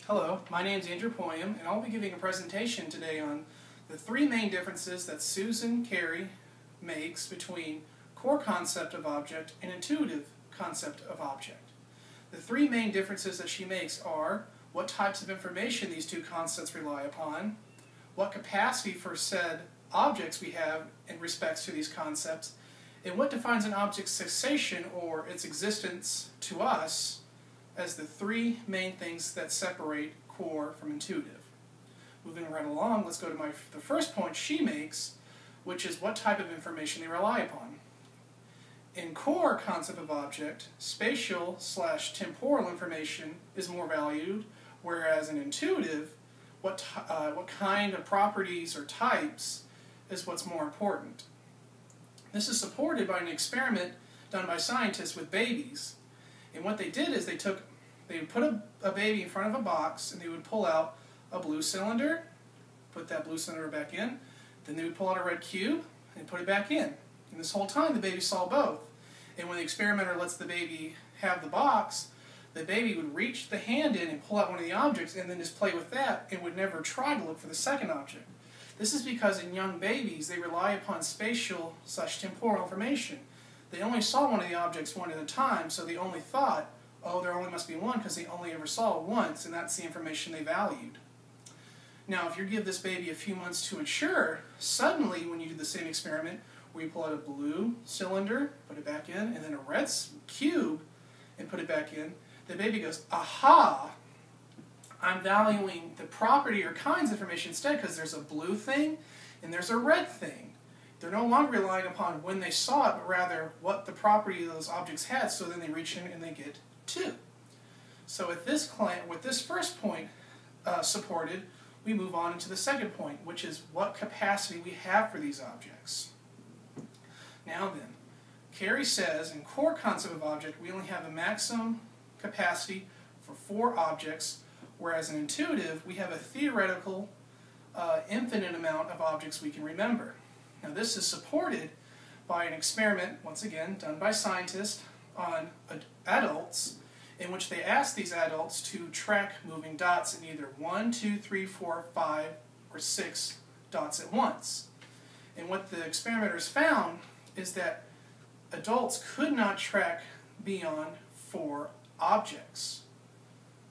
Hello, my name is Andrew Poyam, and I'll be giving a presentation today on the three main differences that Susan Carey makes between core concept of object and intuitive concept of object. The three main differences that she makes are what types of information these two concepts rely upon, what capacity for said objects we have in respects to these concepts, and what defines an object's cessation or its existence to us as the three main things that separate core from intuitive. Moving right along, let's go to the first point she makes, which is what type of information they rely upon. In core concept of object, spatial/temporal information is more valued, whereas in intuitive, what kind of properties or types is what's more important. This is supported by an experiment done by scientists with babies. And what they did is they would put a baby in front of a box and they would pull out a blue cylinder, put that blue cylinder back in, then they would pull out a red cube and put it back in. And this whole time the baby saw both. And when the experimenter lets the baby have the box, the baby would reach the hand in and pull out one of the objects and then just play with that and would never try to look for the second object. This is because in young babies they rely upon spatial/temporal information. They only saw one of the objects one at a time, so they only thought, oh, there only must be one because they only ever saw it once, and that's the information they valued. Now, if you give this baby a few months to mature, suddenly when you do the same experiment, where you pull out a blue cylinder, put it back in, and then a red cube, and put it back in, the baby goes, aha, I'm valuing the property or kinds information instead because there's a blue thing and there's a red thing. They're no longer relying upon when they saw it, but rather what the property of those objects had, so then they reach in and they get two. So with this first point supported, we move on into the second point, which is what capacity we have for these objects. Now then, Carey says in core concept of object, we only have a maximum capacity for 4 objects, whereas in intuitive, we have a theoretical infinite amount of objects we can remember. Now this is supported by an experiment, once again, done by scientists on adults, in which they asked these adults to track moving dots in either 1, 2, 3, 4, 5, or 6 dots at once. And what the experimenters found is that adults could not track beyond 4 objects.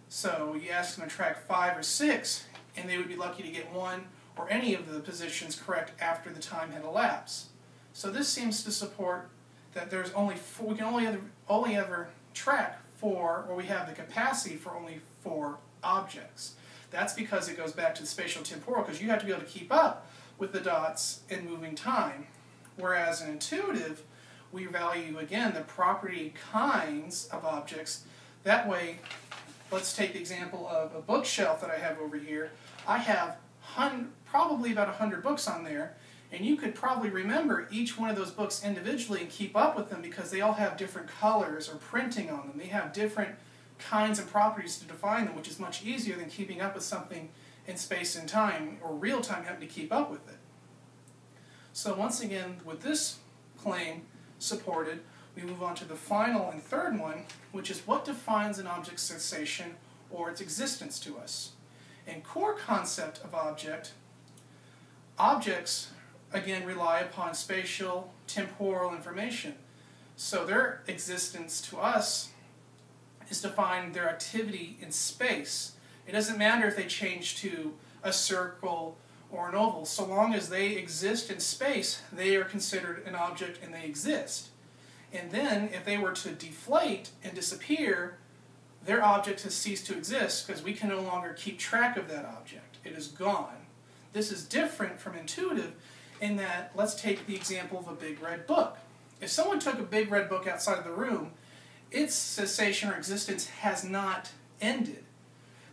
So you ask them to track 5 or 6, and they would be lucky to get 1 or any of the positions correct after the time had elapsed. So this seems to support that there's we can only ever track 4, or we have the capacity for only 4 objects. That's because it goes back to the spatial temporal, because you have to be able to keep up with the dots in moving time. Whereas in intuitive, we value, again, the property kinds of objects. That way, let's take the example of a bookshelf that I have over here. I have probably about 100 books on there, and you could probably remember each one of those books individually and keep up with them because they all have different colors or printing on them. They have different kinds of properties to define them, which is much easier than keeping up with something in space and time, or real time having to keep up with it. So once again, with this claim supported, we move on to the final and third one, which is what defines an object's cessation or its existence to us. In core concept of object, objects, again, rely upon spatial, temporal information. So their existence to us is defined their activity in space. It doesn't matter if they change to a circle or an oval. So long as they exist in space, they are considered an object and they exist. And then if they were to deflate and disappear, their object has ceased to exist because we can no longer keep track of that object. It is gone. This is different from intuitive in that, let's take the example of a big red book. If someone took a big red book outside of the room, its cessation or existence has not ended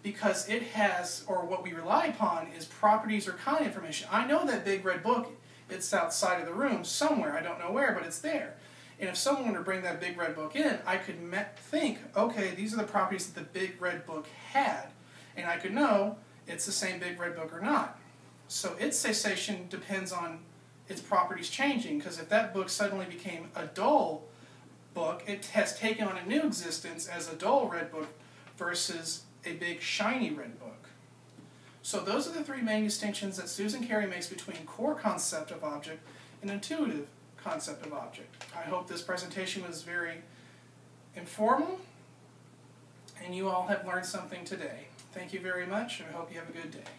because it has, or what we rely upon is properties or kind information. I know that big red book, it's outside of the room somewhere. I don't know where, but it's there. And if someone were to bring that big red book in, I could think, okay, these are the properties that the big red book had. And I could know it's the same big red book or not. So its cessation depends on its properties changing, because if that book suddenly became a dull book, it has taken on a new existence as a dull red book versus a big shiny red book. So those are the three main distinctions that Susan Carey makes between core concept of object and intuitive concept of object. I hope this presentation was very informal and you all have learned something today. Thank you very much, and I hope you have a good day.